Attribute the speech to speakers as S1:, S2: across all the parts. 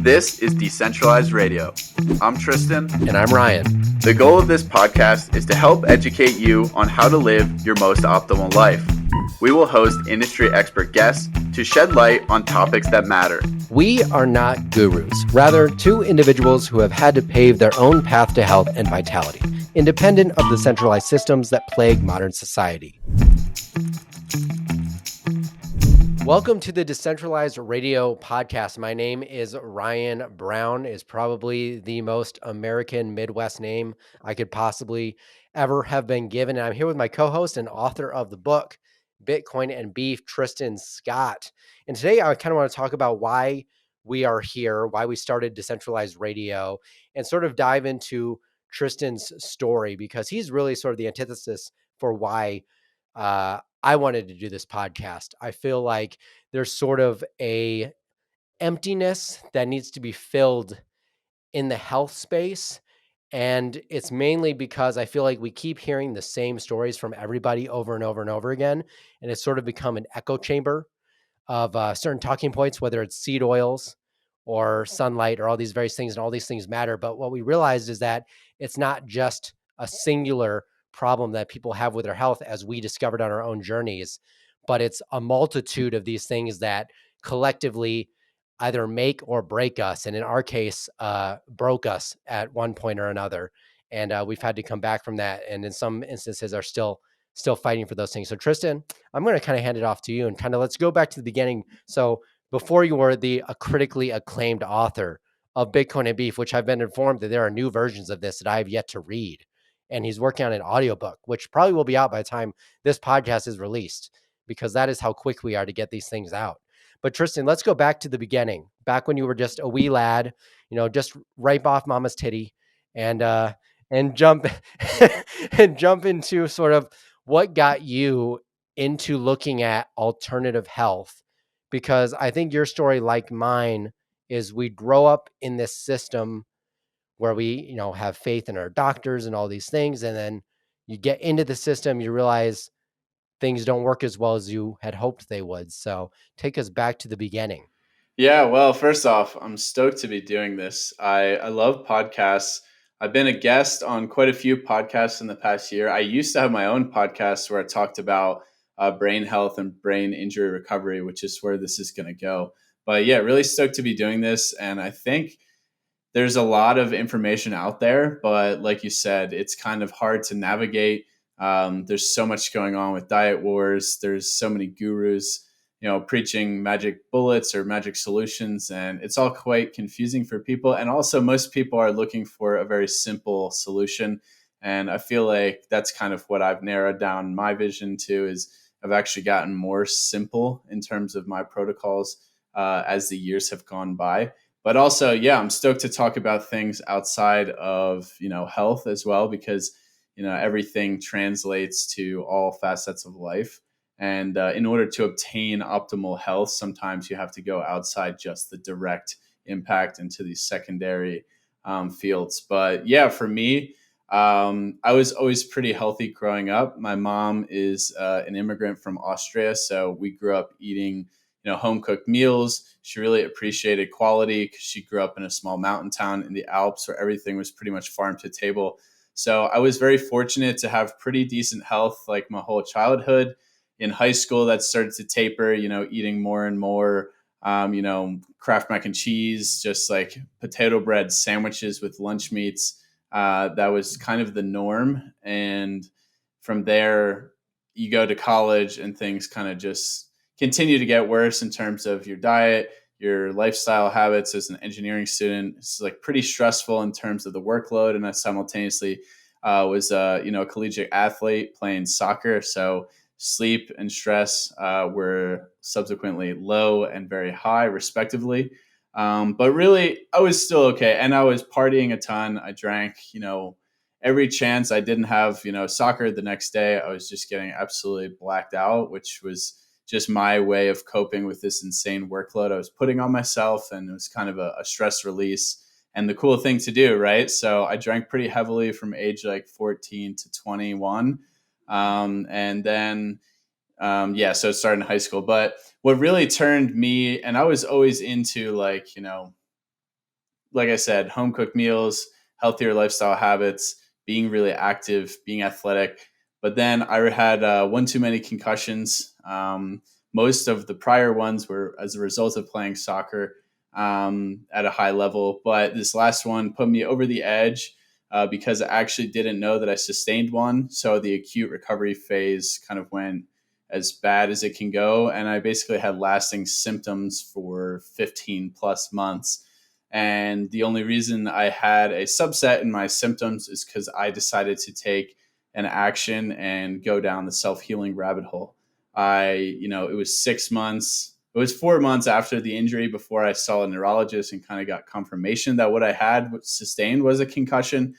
S1: This is Decentralized Radio. I'm Tristan.
S2: And I'm Ryan.
S1: The goal of this podcast is to help educate you on how to live your most optimal life. We will host industry expert guests to shed light on topics that matter.
S2: We are not gurus, rather two individuals who have had to pave their own path to health and vitality, independent of the centralized systems that plague modern society. Welcome to the Decentralized Radio podcast. My name is Ryan Brown. Is probably the most American Midwest name I could possibly ever have been given. And I'm here with my co-host and author of the book, Bitcoin and Beef, Tristan Scott. And today I kind of want to talk about why we are here, why we started Decentralized Radio, and sort of dive into Tristan's story, because he's really sort of the antithesis for why I wanted to do this podcast. I feel like there's sort of a emptiness that needs to be filled in the health space. And it's mainly because I feel like we keep hearing the same stories from everybody over and over and over again. And it's sort of become an echo chamber of certain talking points, whether it's seed oils or sunlight or all these various things, and all these things matter. But what we realized is that it's not just a singular problem that people have with their health, as we discovered on our own journeys, but it's a multitude of these things that collectively either make or break us. And in our case, broke us at one point or another. And we've had to come back from that. And in some instances are still fighting for those things. So Tristan, I'm going to kind of hand it off to you and kind of let's go back to the beginning. So before you were the critically acclaimed author of Bitcoin and Beef, which I've been informed that there are new versions of this that I have yet to read. And he's working on an audiobook, which probably will be out by the time this podcast is released, because that is how quick we are to get these things out. But Tristan, let's go back to the beginning, back when you were just a wee lad, just ripe off mama's titty, and jump and jump into sort of what got you into looking at alternative health. Because I think your story, like mine, is we grow up in this system where we, have faith in our doctors and all these things. And then you get into the system, you realize things don't work as well as you had hoped they would. So take us back to the beginning.
S1: Yeah, well, first off, I'm stoked to be doing this. I love podcasts. I've been a guest on quite a few podcasts in the past year. I used to have my own podcast where I talked about brain health and brain injury recovery, which is where this is going to go. But yeah, really stoked to be doing this. And I think there's a lot of information out there, but like you said, it's kind of hard to navigate. There's so much going on with diet wars. There's so many gurus, preaching magic bullets or magic solutions, and it's all quite confusing for people. And also most people are looking for a very simple solution. And I feel like that's kind of what I've narrowed down my vision to, is I've actually gotten more simple in terms of my protocols as the years have gone by. But also, yeah, I'm stoked to talk about things outside of, health as well, because, everything translates to all facets of life. And in order to obtain optimal health, sometimes you have to go outside just the direct impact into these secondary fields. But yeah, for me, I was always pretty healthy growing up. My mom is an immigrant from Austria, so we grew up eating home cooked meals. She really appreciated quality because she grew up in a small mountain town in the Alps where everything was pretty much farm to table. So I was very fortunate to have pretty decent health like my whole childhood. In high school, that started to taper, eating more and more, Kraft mac and cheese, just like potato bread sandwiches with lunch meats. That was kind of the norm. And from there, you go to college and things kind of just continue to get worse in terms of your diet, your lifestyle habits. As an engineering student, it's like pretty stressful in terms of the workload. And I simultaneously was a collegiate athlete playing soccer. So sleep and stress were subsequently low and very high, respectively. But really, I was still okay. And I was partying a ton. I drank, every chance. I didn't have, soccer the next day. I was just getting absolutely blacked out, which was just my way of coping with this insane workload I was putting on myself. And it was kind of a stress release and the cool thing to do, right? So I drank pretty heavily from age like 14 to 21. And then, so it started in high school. But what really turned me, and I was always into like, like I said, home cooked meals, healthier lifestyle habits, being really active, being athletic. But then I had one too many concussions. Most of the prior ones were as a result of playing soccer at a high level. But this last one put me over the edge because I actually didn't know that I sustained one. So the acute recovery phase kind of went as bad as it can go. And I basically had lasting symptoms for 15 plus months. And the only reason I had a subset in my symptoms is because I decided to take an action and go down the self healing rabbit hole. It was 6 months. It was 4 months after the injury before I saw a neurologist and kind of got confirmation that what I had sustained was a concussion.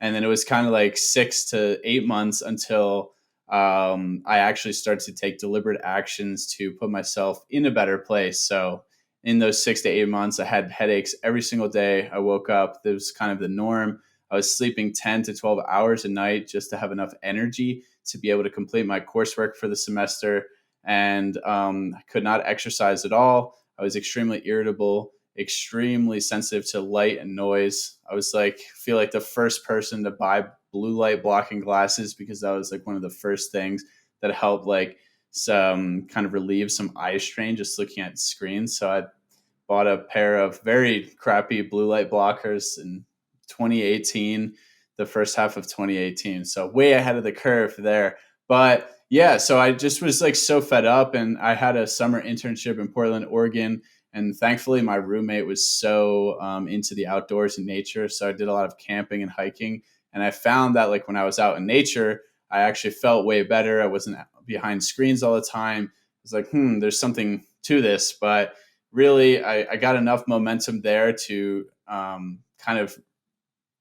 S1: And then it was kind of like 6 to 8 months until I actually started to take deliberate actions to put myself in a better place. So in those 6 to 8 months, I had headaches every single day. I woke up, that was kind of the norm. I was sleeping 10 to 12 hours a night just to have enough energy to be able to complete my coursework for the semester. And I could not exercise at all. I was extremely irritable, extremely sensitive to light and noise. I was like, feel like the first person to buy blue light blocking glasses because that was like one of the first things that helped like some kind of relieve some eye strain just looking at screens. So I bought a pair of very crappy blue light blockers in 2018, the first half of 2018. So way ahead of the curve there. But yeah, so I just was like so fed up, and I had a summer internship in Portland, Oregon. And thankfully, my roommate was so into the outdoors and nature. So I did a lot of camping and hiking. And I found that like when I was out in nature, I actually felt way better. I wasn't behind screens all the time. I was like, there's something to this. But really, I got enough momentum there to kind of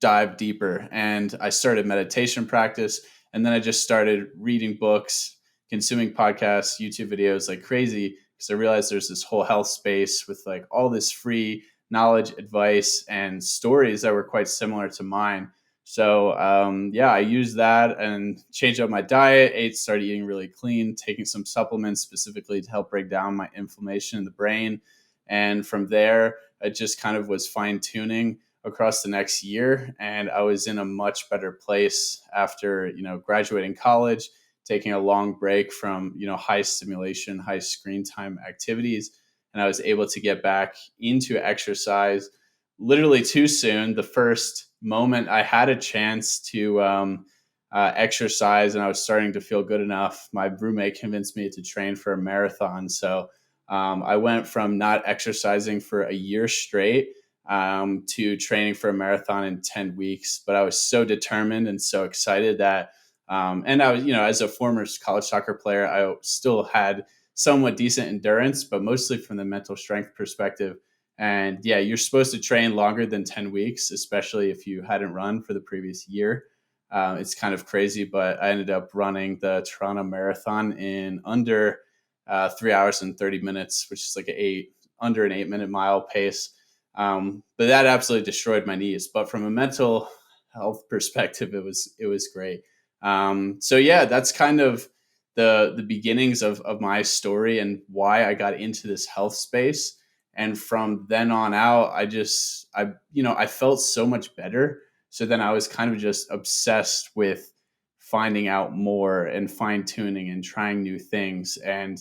S1: dive deeper. And I started meditation practice. And then I just started reading books, consuming podcasts, YouTube videos like crazy because I realized there's this whole health space with like all this free knowledge, advice, and stories that were quite similar to mine. So yeah, I used that and changed up my diet, started eating really clean, taking some supplements specifically to help break down my inflammation in the brain. And from there, I just kind of was fine tuning across the next year, and I was in a much better place after graduating college, taking a long break from high stimulation, high screen time activities, and I was able to get back into exercise literally too soon. The first moment I had a chance to exercise and I was starting to feel good enough, my roommate convinced me to train for a marathon. So I went from not exercising for a year straight to training for a marathon in 10 weeks. But I was so determined and so excited that, and I was, as a former college soccer player, I still had somewhat decent endurance, but mostly from the mental strength perspective. And yeah, you're supposed to train longer than 10 weeks, especially if you hadn't run for the previous year. It's kind of crazy, but I ended up running the Toronto Marathon in under 3 hours and 30 minutes, which is like under an 8 minute mile pace. But that absolutely destroyed my knees. But from a mental health perspective, it was great. So yeah, that's kind of the beginnings of my story and why I got into this health space. And from then on out, I felt so much better. So then I was kind of just obsessed with finding out more and fine tuning and trying new things. And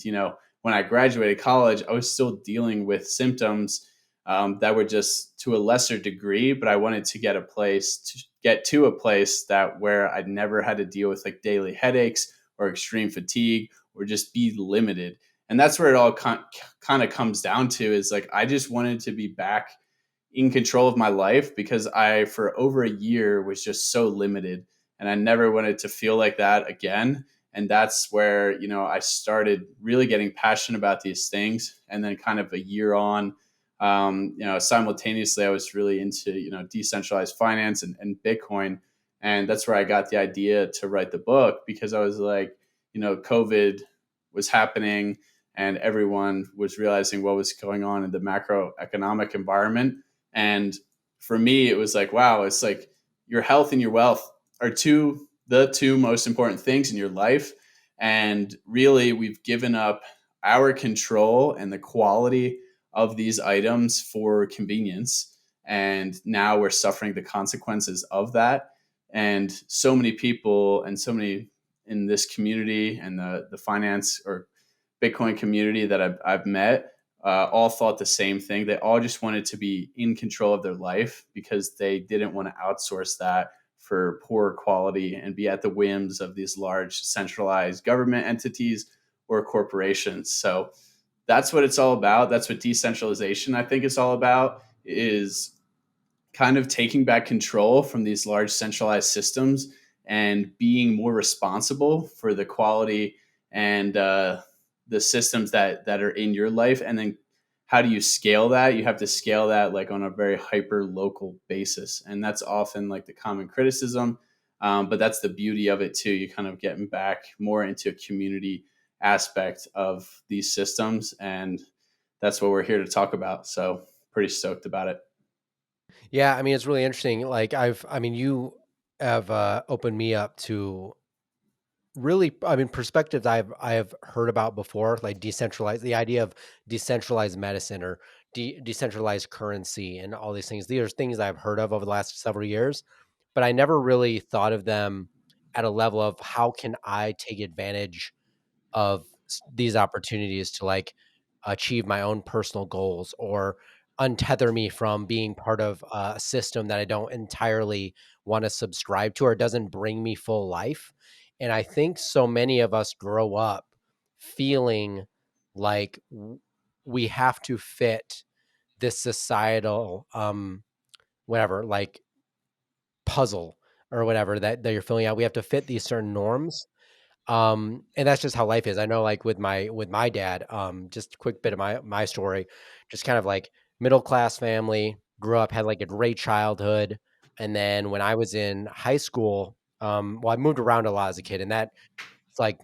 S1: when I graduated college, I was still dealing with symptoms that were just to a lesser degree, but I wanted to get to a place that where I'd never had to deal with like daily headaches or extreme fatigue or just be limited. And that's where it all kind of comes down to is like, I just wanted to be back in control of my life because I, for over a year, was just so limited and I never wanted to feel like that again. And that's where, I started really getting passionate about these things. And then kind of a year on, simultaneously, I was really into, decentralized finance and Bitcoin. And that's where I got the idea to write the book because I was like, COVID was happening and everyone was realizing what was going on in the macroeconomic environment. And for me, it was like, wow, it's like your health and your wealth are the two most important things in your life. And really, we've given up our control and the quality of these items for convenience. And now we're suffering the consequences of that. And so many people and so many in this community and the finance or Bitcoin community that I've met all thought the same thing. They all just wanted to be in control of their life because they didn't want to outsource that for poor quality and be at the whims of these large centralized government entities or corporations. So that's what it's all about. That's what decentralization, I think, is all about, is kind of taking back control from these large centralized systems and being more responsible for the quality and the systems that are in your life. And then how do you scale that? You have to scale that like on a very hyper local basis, and that's often like the common criticism. But that's the beauty of it too. You kind of getting back more into a community aspect of these systems, and that's what we're here to talk about. So pretty stoked about it.
S2: Yeah, I mean, it's really interesting. Like I mean, you have opened me up to really, I mean, perspectives I have heard about before, like decentralized, the idea of decentralized medicine or decentralized currency and all these things. These are things I've heard of over the last several years, but I never really thought of them at a level of how can I take advantage of these opportunities to like achieve my own personal goals or untether me from being part of a system that I don't entirely want to subscribe to or doesn't bring me full life. And I think so many of us grow up feeling like we have to fit this societal whatever, like puzzle or whatever that you're filling out. We have to fit these certain norms, and that's just how life is. I know, like with my dad, just a quick bit of my story, just kind of like middle class family, grew up, had like a great childhood, and then when I was in high school, well, I moved around a lot as a kid, and that it's like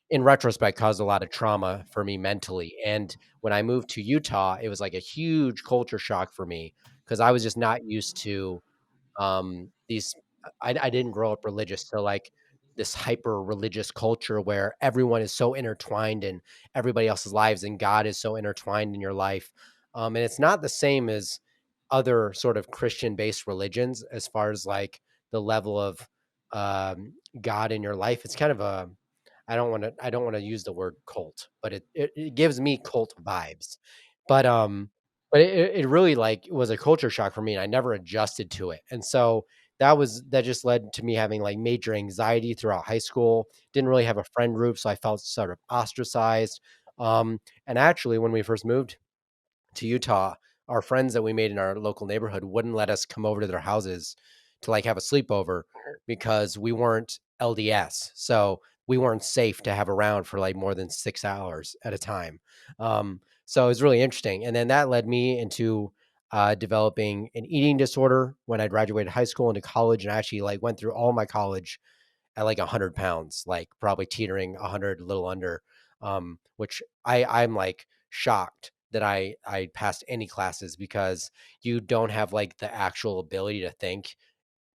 S2: in retrospect caused a lot of trauma for me mentally. And when I moved to Utah, it was like a huge culture shock for me because I was just not used to these I didn't grow up religious, so like this hyper religious culture where everyone is so intertwined in everybody else's lives and God is so intertwined in your life. And it's not the same as other sort of Christian based religions as far as like the level of God in your life. It's kind of a I don't want to use the word cult, but it gives me cult vibes. But it really like was a culture shock for me and I never adjusted to it. And so that just led to me having like major anxiety throughout high school. Didn't really have a friend group, so I felt sort of ostracized. And actually when we first moved to Utah, our friends that we made in our local neighborhood wouldn't let us come over to their houses to like have a sleepover because we weren't LDS. So we weren't safe to have around for like more than 6 hours at a time. So it was really interesting. And then that led me into developing an eating disorder when I graduated high school into college. And I actually like went through all my college at like 100 pounds, like probably teetering 100, a little under, which I'm like shocked that I passed any classes because you don't have like the actual ability to think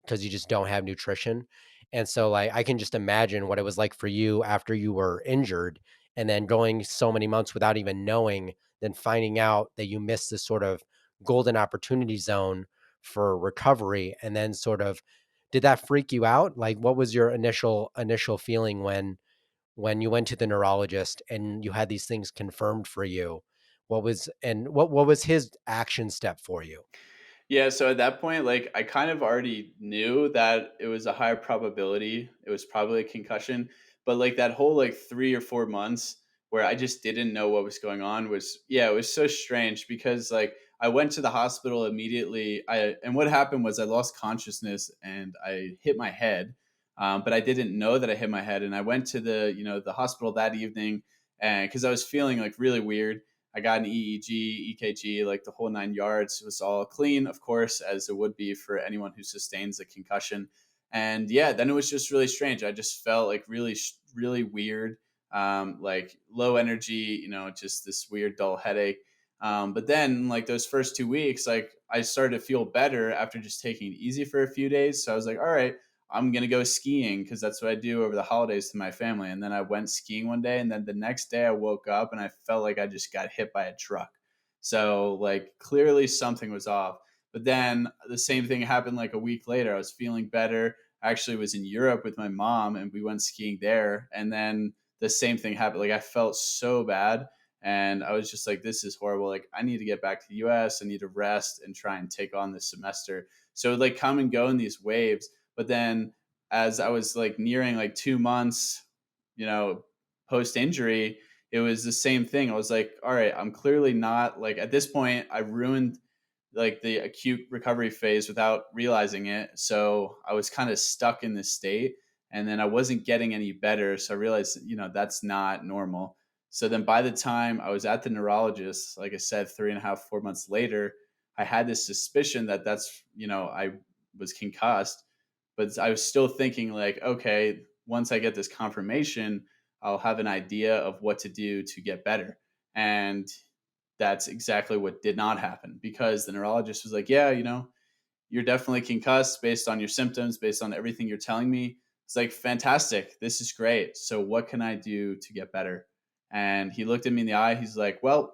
S2: because you just don't have nutrition. And so like I can just imagine what it was like for you after you were injured and then going so many months without even knowing, then finding out that you missed this sort of golden opportunity zone for recovery and then sort of did that freak you out? Like what was your initial feeling when you went to the neurologist and you had these things confirmed for you? What was his action step for you?
S1: Yeah, so at that point, like I kind of already knew that it was a high probability. It was probably a concussion, but like that whole like 3 or 4 months where I just didn't know what was going on was, yeah, it was so strange because like I went to the hospital immediately. And what happened was I lost consciousness and I hit my head, but I didn't know that I hit my head. And I went to the hospital that evening, and because I was feeling like really weird. I got an EEG, EKG, like the whole 9 yards. It was all clean, of course, as it would be for anyone who sustains a concussion. And yeah, then it was just really strange. I just felt like really weird, like low energy, just this weird dull headache. But then, like those first 2 weeks, like I started to feel better after just taking it easy for a few days. So I was like, all right, I'm gonna go skiing because that's what I do over the holidays to my family. And then I went skiing one day, and then the next day I woke up and I felt like I just got hit by a truck. So like clearly something was off. But then the same thing happened like a week later. I was feeling better. I actually was in Europe with my mom and we went skiing there. And then the same thing happened. Like I felt so bad and I was just like, this is horrible. Like I need to get back to the US. I need to rest and try and take on this semester. So it would like come and go in these waves. But then as I was like nearing like 2 months, post injury, it was the same thing. I was like, all right, I'm clearly not like at this point, I ruined like the acute recovery phase without realizing it. So I was kind of stuck in this state and then I wasn't getting any better. So I realized, that's not normal. So then by the time I was at the neurologist, like I said, 3.5, 4 months later, I had this suspicion that I was concussed, but I was still thinking like, okay, once I get this confirmation, I'll have an idea of what to do to get better. And that's exactly what did not happen because the neurologist was like, yeah, you're definitely concussed based on your symptoms, based on everything you're telling me. It's like, fantastic. This is great. So, what can I do to get better? And he looked at me in the eye. He's like, well,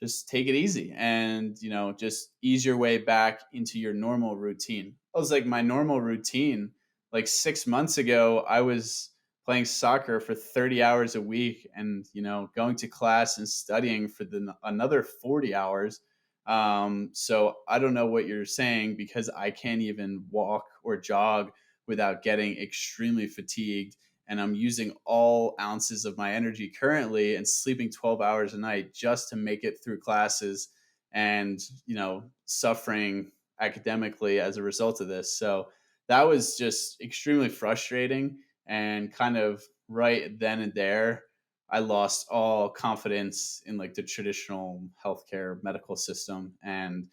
S1: just take it easy and just ease your way back into your normal routine. I was like, my normal routine, like 6 months ago I was playing soccer for 30 hours a week and going to class and studying for another 40 hours. So I don't know what you're saying because I can't even walk or jog without getting extremely fatigued, and I'm using all ounces of my energy currently and sleeping 12 hours a night just to make it through classes and, suffering academically as a result of this. So that was just extremely frustrating. And kind of right then and there, I lost all confidence in like the traditional healthcare medical system and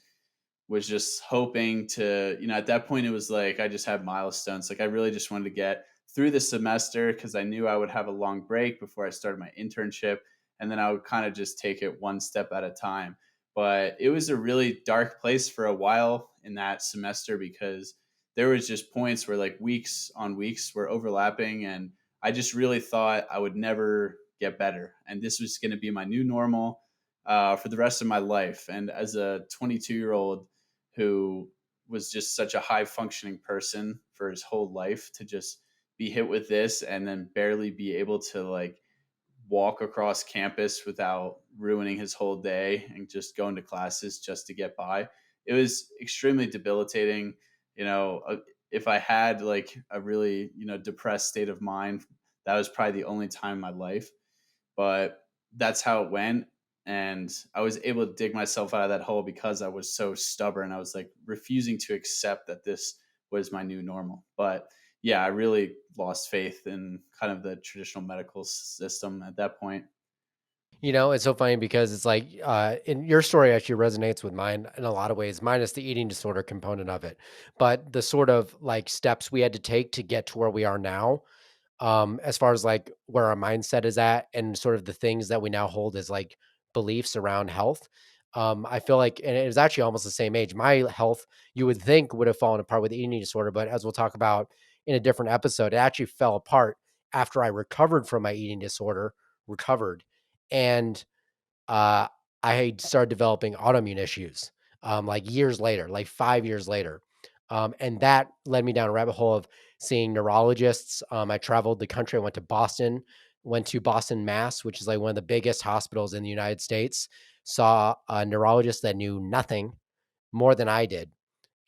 S1: was just hoping to, at that point, it was like I just had milestones. Like I really just wanted to get through the semester because I knew I would have a long break before I started my internship. And then I would kind of just take it one step at a time. But it was a really dark place for a while in that semester because there was just points where like weeks on weeks were overlapping. And I just really thought I would never get better. And this was going to be my new normal for the rest of my life. And as a 22-year-old, who was just such a high functioning person for his whole life to just be hit with this and then barely be able to like walk across campus without ruining his whole day and just going to classes just to get by. It was extremely debilitating. If I had like a really, depressed state of mind, that was probably the only time in my life, but that's how it went. And I was able to dig myself out of that hole because I was so stubborn. I was like refusing to accept that this was my new normal. But yeah, I really lost faith in kind of the traditional medical system at that point.
S2: It's so funny because it's like, in your story actually resonates with mine in a lot of ways, minus the eating disorder component of it. But the sort of like steps we had to take to get to where we are now, as far as like where our mindset is at and sort of the things that we now hold as like beliefs around health. I feel like, and it was actually almost the same age. My health, you would think, would have fallen apart with the eating disorder, but as we'll talk about in a different episode, it actually fell apart after I recovered from my eating disorder, recovered, and uh, I had started developing autoimmune issues, like years later, like 5 years later. And that led me down a rabbit hole of seeing neurologists. I traveled the country. I went to Boston, Mass, which is like one of the biggest hospitals in the United States. Saw a neurologist that knew nothing more than I did,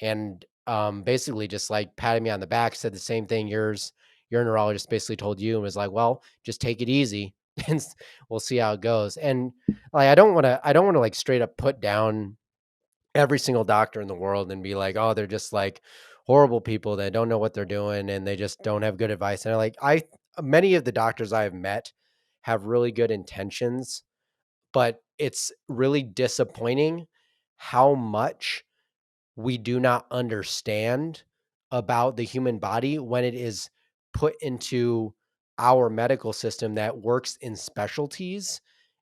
S2: and basically just like patted me on the back, said the same thing your neurologist basically told you, and was like, "Well, just take it easy, and we'll see how it goes." And like, I don't want to like straight up put down every single doctor in the world and be like, "Oh, they're just like horrible people that don't know what they're doing and they just don't have good advice." And like, many of the doctors I have met have really good intentions, but it's really disappointing how much we do not understand about the human body when it is put into our medical system that works in specialties.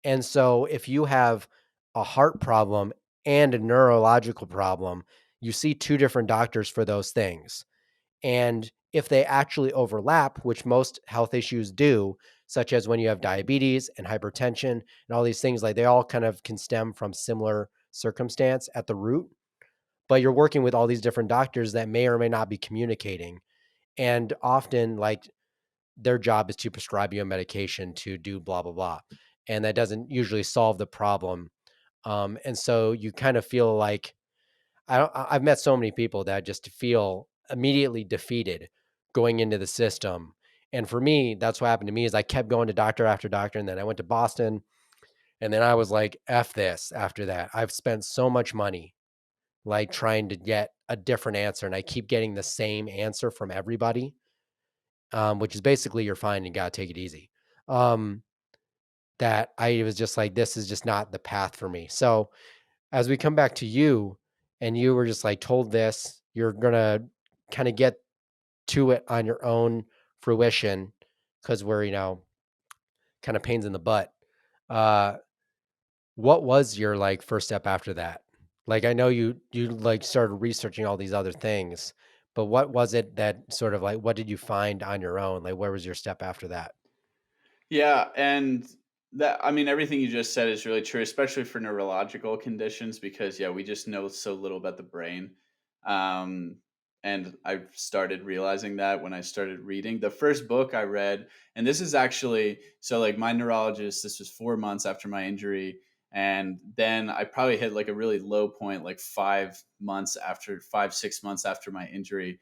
S2: And so if you have a heart problem and a neurological problem, you see two different doctors for those things. And if they actually overlap, which most health issues do, such as when you have diabetes and hypertension and all these things, like they all kind of can stem from similar circumstance at the root. but you're working with all these different doctors that may or may not be communicating. And often, like, their job is to prescribe you a medication to do blah, blah, blah. And that doesn't usually solve the problem. And so you kind of feel like I've met so many people that just feel immediately defeated going into the system. And for me, that's what happened to me is I kept going to doctor after doctor. And then I went to Boston, and then I was like, F this after that. I've spent so much money like trying to get a different answer, and I keep getting the same answer from everybody, which is basically you're fine, you gotta take it easy. Um, that I was just like, this is just not the path for me. So as we come back to you, and you were just like told this, you're gonna kind of get to it on your own fruition because we're, kind of pains in the butt. Uh, what was your like first step after that? Like I know you like started researching all these other things, but what was it that sort of like what did you find on your own? Like where was your step after that?
S1: Yeah, and that I mean everything you just said is really true, especially for neurological conditions because yeah, we just know so little about the brain. Um and I started realizing that when I started reading the first book I read, and this is actually so like my neurologist, this was 4 months after my injury, and then I probably hit like a really low point like 5 months after 5 6 months after my injury,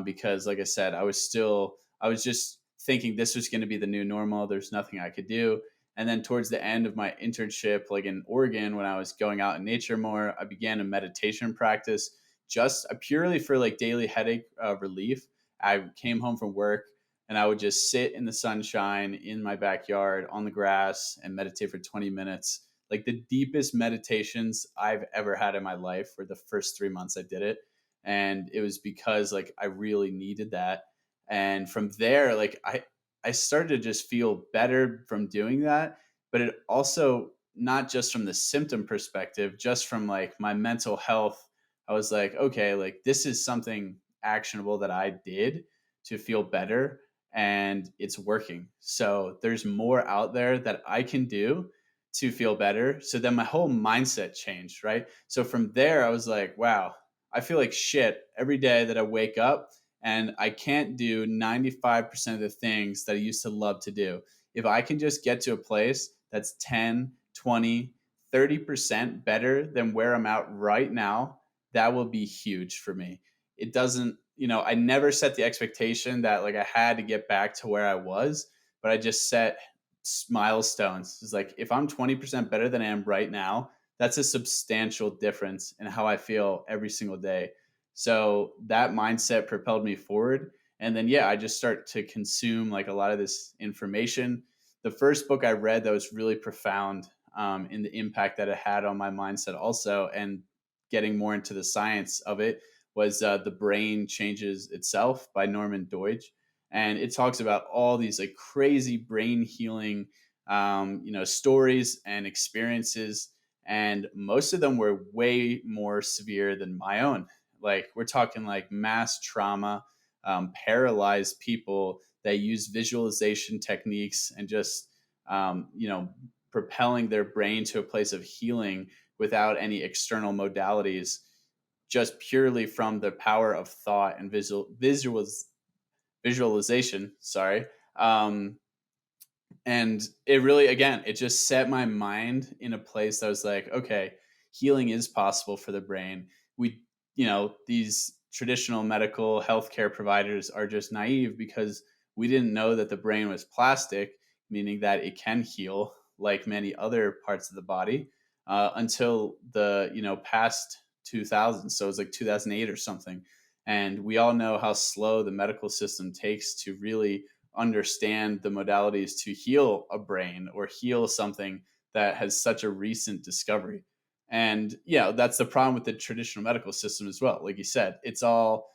S1: because like I said, I was just thinking this was going to be the new normal. There's nothing I could do. And then towards the end of my internship, like in Oregon, when I was going out in nature more, I began a meditation practice just purely for like daily headache relief. I came home from work and I would just sit in the sunshine in my backyard on the grass and meditate for 20 minutes. Like the deepest meditations I've ever had in my life were the first 3 months I did it. And it was because like I really needed that, and from there like I started to just feel better from doing that, but it also not just from the symptom perspective, just from like my mental health. I was like, okay, like this is something actionable that I did to feel better, and it's working. So there's more out there that I can do to feel better. So then my whole mindset changed, right? So from there I was like, wow, I feel like shit every day that I wake up, and I can't do 95% of the things that I used to love to do. If I can just get to a place that's 10, 20, 30% better than where I'm at right now, that will be huge for me. It doesn't, I never set the expectation that like I had to get back to where I was, but I just set milestones. It's like if I'm 20% better than I am right now, that's a substantial difference in how I feel every single day. So that mindset propelled me forward. And then, yeah, I just start to consume like a lot of this information. The first book I read that was really profound in the impact that it had on my mindset, also, and getting more into the science of it, was The Brain Changes Itself by Norman Deutsch. And it talks about all these like crazy brain healing, stories and experiences. And most of them were way more severe than my own. Like we're talking like mass trauma, paralyzed people that use visualization techniques and just propelling their brain to a place of healing without any external modalities, just purely from the power of thought and visualization. Sorry. And it really, again, it just set my mind in a place that was like, okay, healing is possible for the brain. These traditional medical healthcare providers are just naive because we didn't know that the brain was plastic, meaning that it can heal like many other parts of the body, until the past 2000. So it was like 2008 or something. And we all know how slow the medical system takes to really understand the modalities to heal a brain or heal something that has such a recent discovery. And yeah, that's the problem with the traditional medical system as well. Like you said, it's all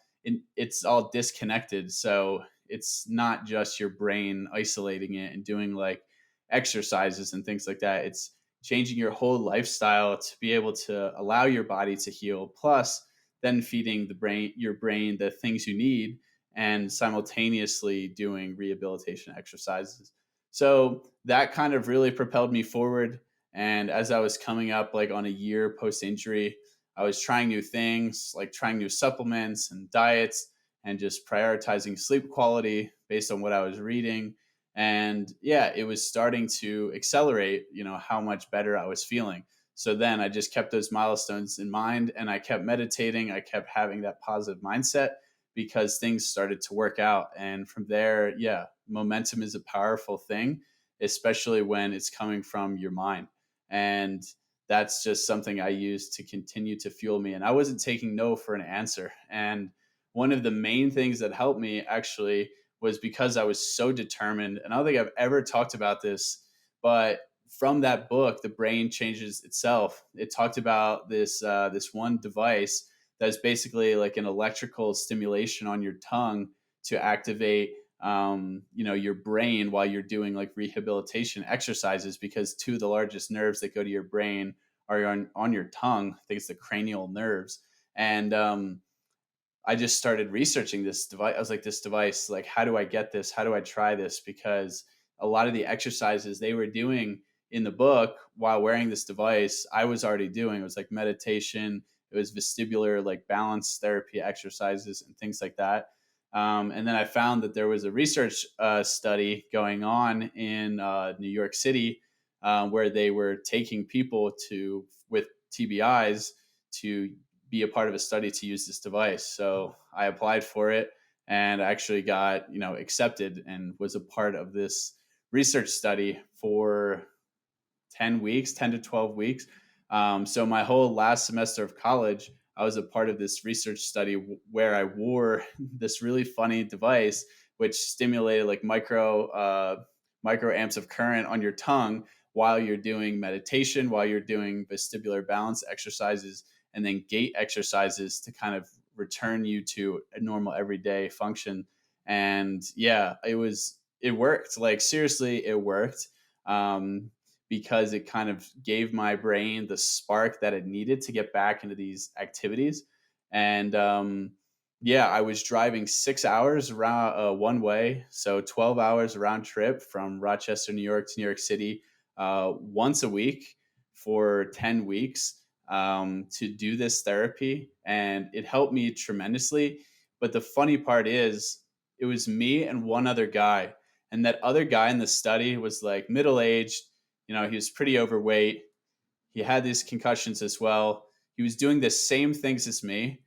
S1: disconnected. So it's not just your brain isolating it and doing like exercises and things like that. It's changing your whole lifestyle to be able to allow your body to heal, plus then feeding your brain the things you need, and simultaneously doing rehabilitation exercises. So that kind of really propelled me forward. And as I was coming up like on a year post injury, I was trying new things, like trying new supplements and diets, and just prioritizing sleep quality based on what I was reading. And yeah, it was starting to accelerate, how much better I was feeling. So then I just kept those milestones in mind, and I kept meditating. I kept having that positive mindset because things started to work out. And from there, yeah, momentum is a powerful thing, especially when it's coming from your mind. And that's just something I use to continue to fuel me. And I wasn't taking no for an answer. And one of the main things that helped me actually was because I was so determined. And I don't think I've ever talked about this, but from that book, The Brain Changes Itself, it talked about this one device that's basically like an electrical stimulation on your tongue to activate your brain while you're doing like rehabilitation exercises, because two of the largest nerves that go to your brain are on your tongue. I think it's the cranial nerves. And I just started researching this device. I was like, this device, like, how do I get this? How do I try this? Because a lot of the exercises they were doing in the book while wearing this device, I was already doing. It was like meditation, it was vestibular, like balance therapy exercises and things like that. And then I found that there was a research study going on in New York City where they were taking people with TBIs to be a part of a study to use this device. So I applied for it and actually got, accepted and was a part of this research study for 10 weeks, 10 to 12 weeks. So my whole last semester of college, I was a part of this research study where I wore this really funny device, which stimulated like micro amps of current on your tongue while you're doing meditation, while you're doing vestibular balance exercises, and then gait exercises to kind of return you to a normal everyday function. And yeah, it worked. Like seriously, it worked. Because it kind of gave my brain the spark that it needed to get back into these activities. And yeah, I was driving 6 hours around one way, so 12 hours round trip from Rochester, New York to New York City once a week for 10 weeks to do this therapy. And it helped me tremendously. But the funny part is, it was me and one other guy. And that other guy in the study was like middle aged, he was pretty overweight. He had these concussions as well. He was doing the same things as me,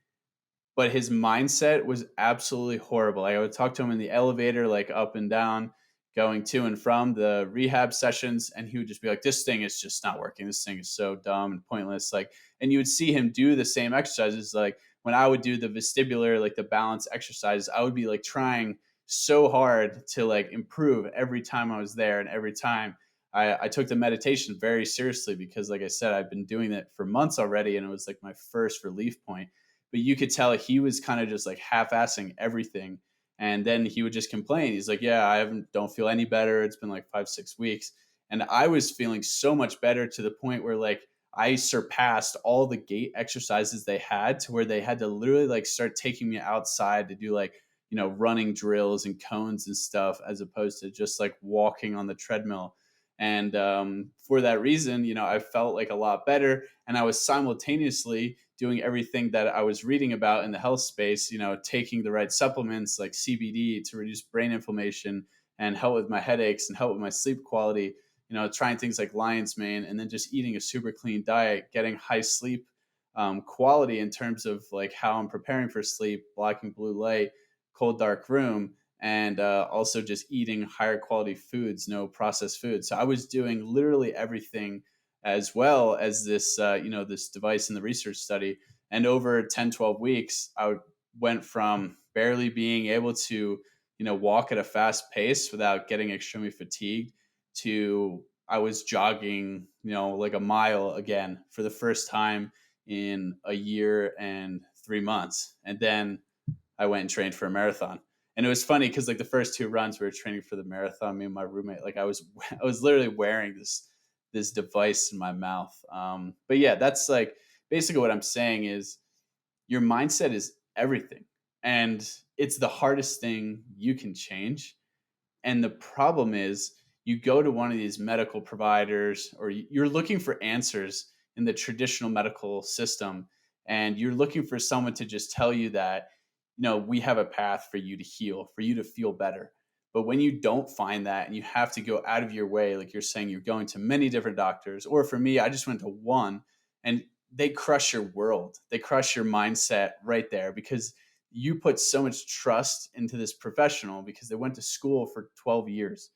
S1: but his mindset was absolutely horrible. Like I would talk to him in the elevator, like up and down, going to and from the rehab sessions, and he would just be like, "This thing is just not working. This thing is so dumb and pointless." Like, and you would see him do the same exercises. Like when I would do the vestibular, like the balance exercises, I would be like trying so hard to like improve every time I was there, and every time I took the meditation very seriously because, like I said, I've been doing it for months already, and it was like my first relief point. But you could tell he was kind of just like half-assing everything. And then he would just complain. He's like, "Yeah, don't feel any better. It's been like 5, 6 weeks." And I was feeling so much better to the point where like I surpassed all the gait exercises they had, to where they had to literally like start taking me outside to do like, running drills and cones and stuff, as opposed to just like walking on the treadmill. And for that reason, I felt like a lot better. And I was simultaneously doing everything that I was reading about in the health space, taking the right supplements like CBD to reduce brain inflammation and help with my headaches and help with my sleep quality, trying things like lion's mane, and then just eating a super clean diet, getting high sleep quality in terms of like how I'm preparing for sleep, blocking blue light, cold, dark room, and also just eating higher quality foods, no processed food. So I was doing literally everything, as well as this, this device in the research study. And over 10, 12 weeks, went from barely being able to, walk at a fast pace without getting extremely fatigued, to I was jogging, like a mile again for the first time in a year and 3 months. And then I went and trained for a marathon. And it was funny because like the first two runs we were training for the marathon, me and my roommate, like I was literally wearing this device in my mouth. But yeah, that's like basically what I'm saying is your mindset is everything. And it's the hardest thing you can change. And the problem is, you go to one of these medical providers, or you're looking for answers in the traditional medical system, And you're looking for someone to just tell you that, we have a path for you to heal, for you to feel better. But when you don't find that and you have to go out of your way, like you're saying, you're going to many different doctors, or for me, I just went to one, and they crush your world. They crush your mindset right there because you put so much trust into this professional because they went to school for 12 years.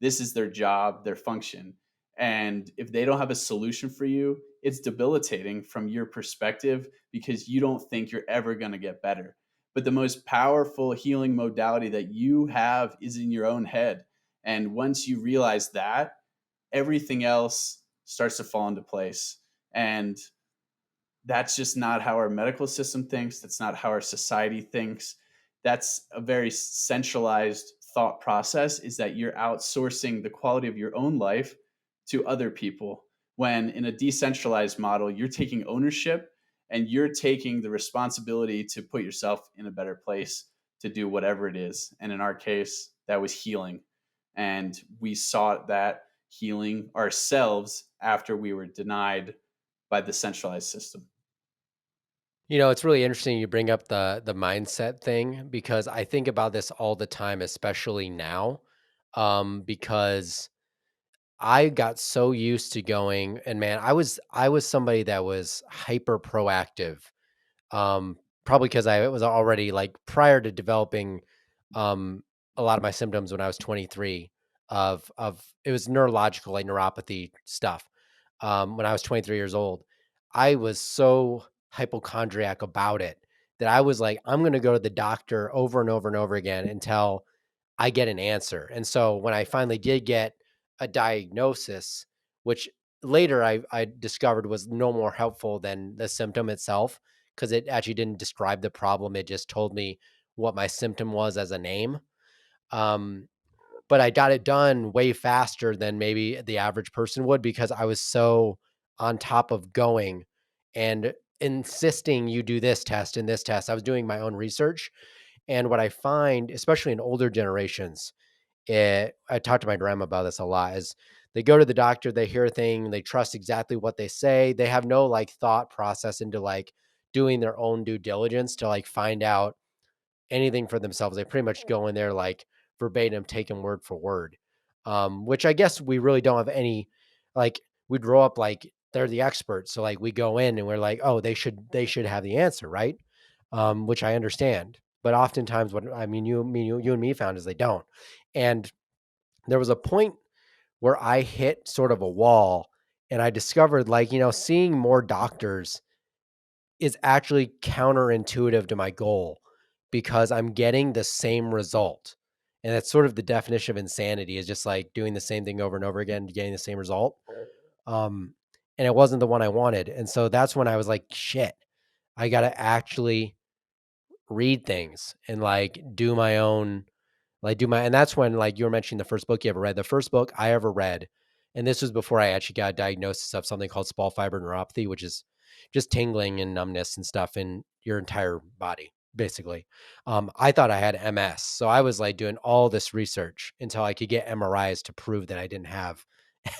S1: This is their job, their function. And if they don't have a solution for you, it's debilitating from your perspective because you don't think you're ever going to get better. But the most powerful healing modality that you have is in your own head. And once you realize that, everything else starts to fall into place. And that's just not how our medical system thinks. That's not how our society thinks. That's a very centralized thought process, is that you're outsourcing the quality of your own life to other people. When in a decentralized model, you're taking ownership and you're taking the responsibility to put yourself in a better place to do whatever it is. And in our case, that was healing. And we sought that healing ourselves after we were denied by the centralized system.
S2: It's really interesting you bring up the mindset thing because I think about this all the time, especially now, because I got so used to going and man, I was somebody that was hyper proactive. Um, Probably because I was already like prior to developing um a lot of my symptoms when I was 23 of it was neurological, like neuropathy stuff. When I was 23 years old, I was so hypochondriac about it that I was like, I'm gonna go to the doctor over and over and over again until I get an answer. And so when I finally did get a diagnosis, which later I discovered was no more helpful than the symptom itself, because it actually didn't describe the problem. It just told me what my symptom was as a name. Um, but I got it done way faster than maybe the average person would because I was so on top of going and insisting you do this test and this test. I was doing my own research. And what I find, especially in older generations, I talk to my grandma about this a lot, is they go to the doctor, they hear a thing, they trust exactly what they say. They have no like thought process into like doing their own due diligence to like find out anything for themselves. They pretty much go in there like verbatim, taken word for word. Which I guess we really don't have any like we grow up like they're the experts. So like we go in and we're like, oh, they should have the answer, right? Which I understand. But oftentimes what I mean you and me found is they don't. And there was a point where I hit sort of a wall and I discovered like, seeing more doctors is actually counterintuitive to my goal because I'm getting the same result. And that's sort of the definition of insanity, is just like doing the same thing over and over again, getting the same result. Um, and it wasn't the one I wanted. And so that's when I was like, shit, I got to actually read things and like do my own like, do my and that's when, like, you were mentioning the first book you ever read. The first book I ever read, and this was before I actually got a diagnosis of something called small fiber neuropathy, which is just tingling and numbness and stuff in your entire body, basically. I thought I had MS, so I was, like, doing all this research until I could get MRIs to prove that I didn't have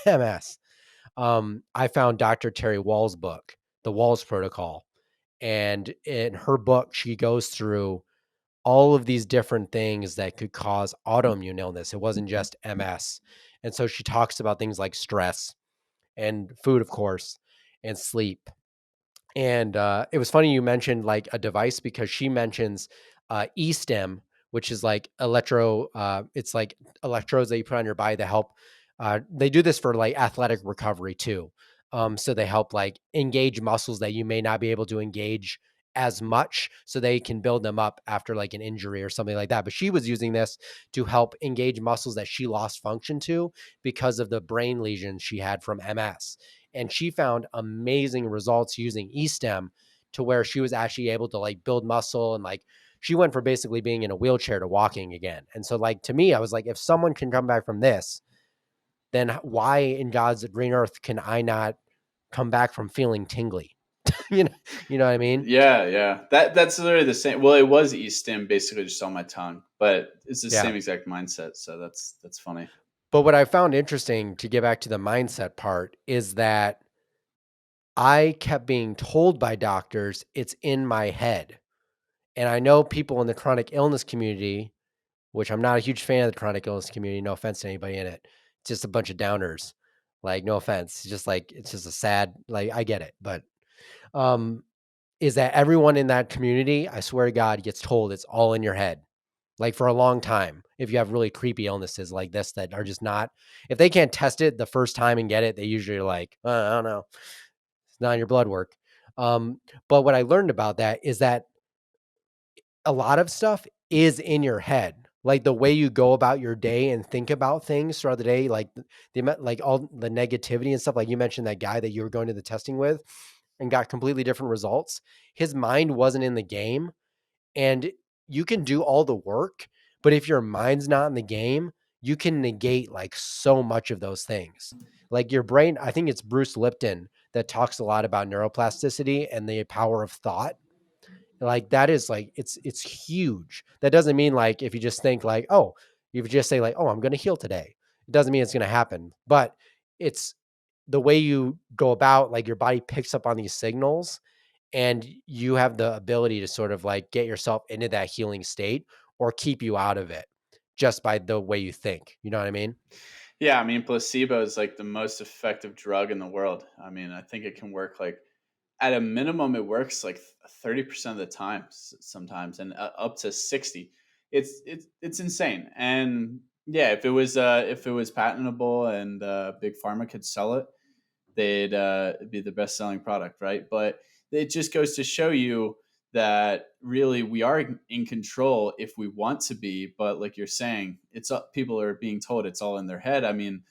S2: MS. I found Dr. Terry Wall's book, The Walls Protocol, and in her book, she goes through all of these different things that could cause autoimmune illness. It wasn't just MS. And so she talks about things like stress and food, of course, and sleep. And it was funny you mentioned like a device because she mentions eStem, which is like it's like electrodes that you put on your body that help. They do this for like athletic recovery too. So they help like engage muscles that you may not be able to engage as much so they can build them up after like an injury or something like that. But she was using this to help engage muscles that she lost function to because of the brain lesions she had from MS, and she found amazing results using eStem to where she was actually able to like build muscle and like she went from basically being in a wheelchair to walking again. And so like to me, I was like, if someone can come back from this, then why in God's green earth can I not come back from feeling tingly? you know, you know what I mean?
S1: Yeah, yeah. That's literally the same. Well, it was e-stim basically just on my tongue, but it's the
S2: Yeah.
S1: same exact mindset. So that's funny.
S2: But what I found interesting, to get back to the mindset part, is that I kept being told by doctors it's in my head. And I know people in the chronic illness community, which I'm not a huge fan of the chronic illness community, no offense to anybody in it. It's just a bunch of downers. Like, no offense. It's just like it's just a sad, like, I get it. But um is that everyone in that community, I swear to God, gets told it's all in your head. Like for a long time. If you have really creepy illnesses like this that are just not, if they can't test it the first time and get it, they usually are like, I don't know. It's not in your blood work. Um, but what I learned about that is that a lot of stuff is in your head. Like the way you go about your day and think about things throughout the day, like the amount, like all the negativity and stuff. Like you mentioned that guy that you were going to the testing with and got completely different results. His mind wasn't in the game, and you can do all the work, but if your mind's not in the game, you can negate like so much of those things. Like your brain, I think it's Bruce Lipton that talks a lot about neuroplasticity and the power of thought. Like that is like it's huge. That doesn't mean like if you just think like, oh, you just say like, oh, I'm going to heal today. It doesn't mean it's going to happen, but it's the way you go about, like your body picks up on these signals and you have the ability to sort of like get yourself into that healing state or keep you out of it just by the way you think. You know what I mean?
S1: Yeah, I mean, placebo is like the most effective drug in the world. I mean, I think it can work like at a minimum, it works like 30% of the time sometimes, and up to 60. It's insane. And yeah, if it was patentable and big pharma could sell it, they'd be the best selling product, right? But it just goes to show you that really we are in control if we want to be. But like you're saying, it's up, people are being told it's all in their head. I mean,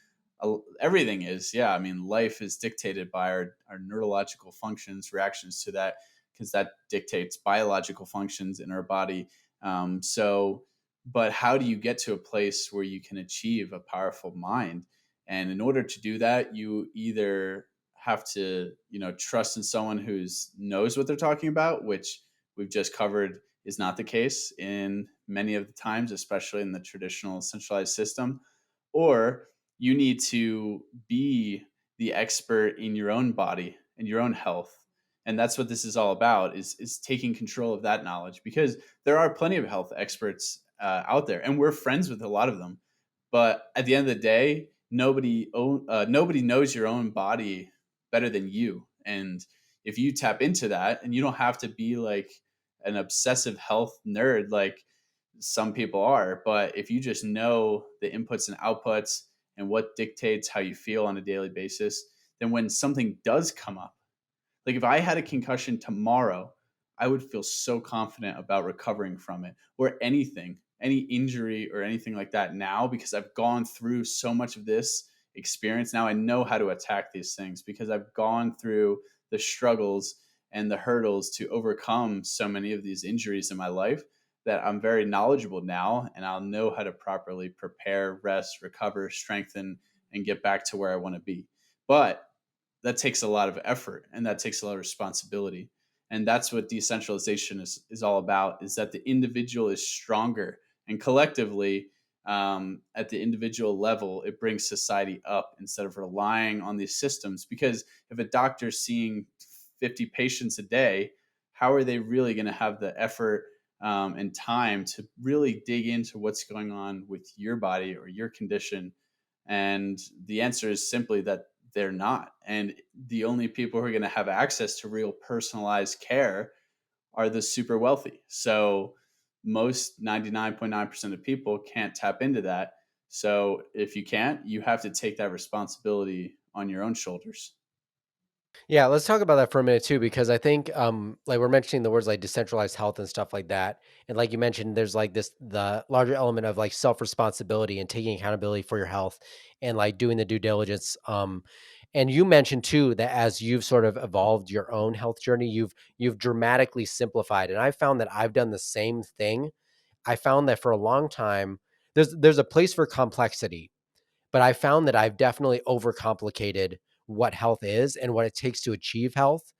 S1: everything is, yeah. I mean, life is dictated by our neurological functions, reactions to that, because that dictates biological functions in our body. So, but how do you get to a place where you can achieve a powerful mind? And in order to do that, you either have to, trust in someone who's knows what they're talking about, which we've just covered is not the case in many of the times, especially in the traditional centralized system, or you need to be the expert in your own body and your own health. And that's what this is all about, is taking control of that knowledge, because there are plenty of health experts out there and we're friends with a lot of them, but at the end of the day, nobody knows your own body better than you. And if you tap into that, and you don't have to be like an obsessive health nerd like some people are, but if you just know the inputs and outputs and what dictates how you feel on a daily basis, then when something does come up, like if I had a concussion tomorrow, I would feel so confident about recovering from it, or anything, any injury or anything like that now, because I've gone through so much of this experience. Now I know how to attack these things because I've gone through the struggles and the hurdles to overcome so many of these injuries in my life, that I'm very knowledgeable now, and I'll know how to properly prepare, rest, recover, strengthen, and get back to where I want to be. But that takes a lot of effort, and that takes a lot of responsibility. And that's what decentralization is all about, is that the individual is stronger, and collectively, at the individual level, it brings society up instead of relying on these systems. Because if a doctor's seeing 50 patients a day, how are they really going to have the effort and time to really dig into what's going on with your body or your condition? And the answer is simply that they're not. And the only people who are going to have access to real personalized care are the super wealthy. So most 99.9% of people can't tap into that. So if you can't, you have to take that responsibility on your own shoulders.
S2: Yeah, let's talk about that for a minute too, because I think like we're mentioning the words like decentralized health and stuff like that. And like you mentioned, there's like this the larger element of like self-responsibility and taking accountability for your health and like doing the due diligence. And you mentioned too that as you've sort of evolved your own health journey, you've dramatically simplified. And I found that I've done the same thing. I found that for a long time, there's a place for complexity, but I found that I've definitely overcomplicated what health is and what it takes to achieve health.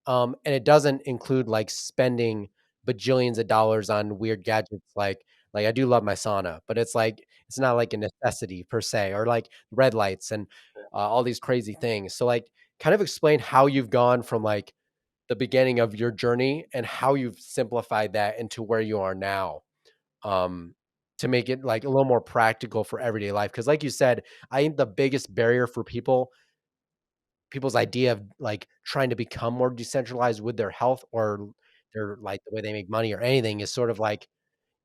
S2: And it doesn't include like spending bajillions of dollars on weird gadgets. Like I do love my sauna, but it's like, it's not like a necessity per se, or like red lights and all these crazy things. So like kind of explain how you've gone from like the beginning of your journey and how you've simplified that into where you are now, um, to make it like a little more practical for everyday life. Cause like you said, I think the biggest barrier for people's idea of like trying to become more decentralized with their health or their like the way they make money or anything is sort of like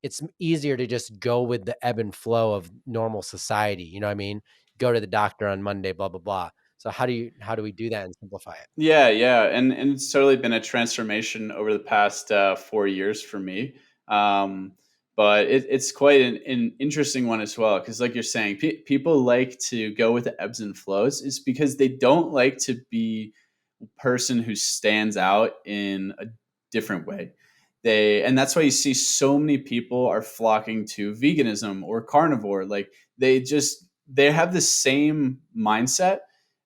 S2: it's easier to just go with the ebb and flow of normal society. You know what I mean? Go to the doctor on Monday, blah, blah, blah. So how do we do that and simplify it?
S1: Yeah, yeah, and it's totally been a transformation over the past 4 years for me. Um, but it's quite an interesting one as well, because like you're saying, people like to go with the ebbs and flows. Is because they don't like to be a person who stands out in a different way. And that's why you see so many people are flocking to veganism or carnivore. Like they have the same mindset,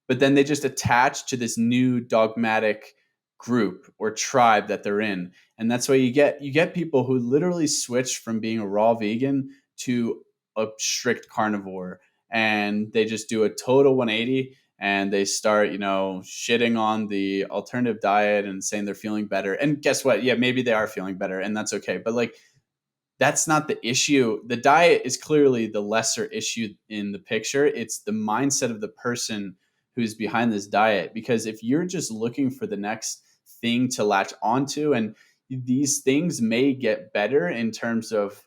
S1: but then they just attach to this new dogmatic group or tribe that they're in. And that's why you get people who literally switch from being a raw vegan to a strict carnivore, and they just do a total 180, and they start, shitting on the alternative diet and saying they're feeling better. And guess what? Yeah, maybe they are feeling better, and that's okay. But like, that's not the issue. The diet is clearly the lesser issue in the picture. It's the mindset of the person who's behind this diet. Because if you're just looking for the next thing to latch onto, and these things may get better in terms of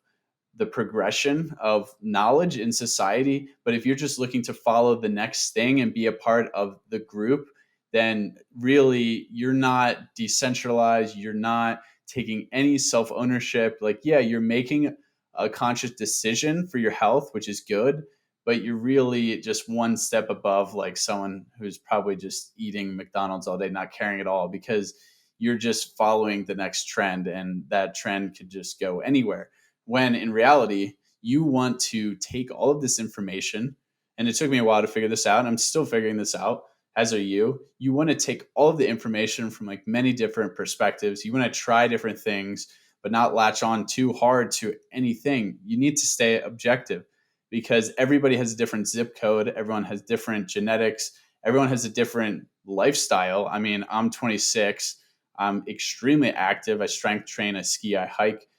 S1: the progression of knowledge in society, but if you're just looking to follow the next thing and be a part of the group, then really you're not decentralized. You're not taking any self ownership. Like, yeah, you're making a conscious decision for your health, which is good, but you're really just one step above like someone who's probably just eating McDonald's all day, not caring at all, because you're just following the next trend, and that trend could just go anywhere. When in reality, you want to take all of this information, and it took me a while to figure this out, and I'm still figuring this out, as are you. You want to take all of the information from like many different perspectives. You want to try different things, but not latch on too hard to anything. You need to stay objective, because everybody has a different zip code, everyone has different genetics, everyone has a different lifestyle. I mean, I'm 26, I'm extremely active, I strength train, I ski, I hike.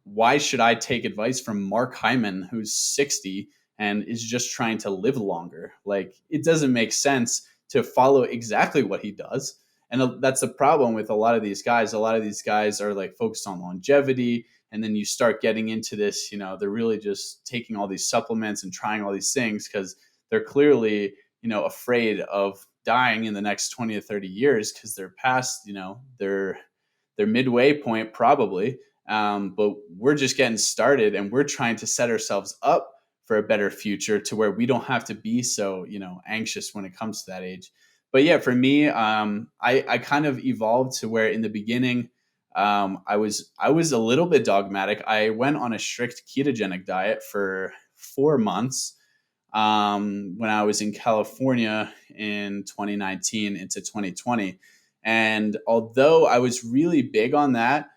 S1: Why should I take advice from Mark Hyman, who's 60 and is just trying to live longer? Like, it doesn't make sense to follow exactly what he does. And that's the problem with a lot of these guys. A lot of these guys are like focused on longevity. And then you start getting into this, they're really just taking all these supplements and trying all these things because they're clearly, afraid of dying in the next 20 to 30 years, because they're past, their midway point probably. But we're just getting started, and we're trying to set ourselves up for a better future to where we don't have to be so, anxious when it comes to that age. But yeah, for me, I kind of evolved to where in the beginning, I was a little bit dogmatic. I went on a strict ketogenic diet for 4 months, when I was in California in 2019 into 2020. And although I was really big on that,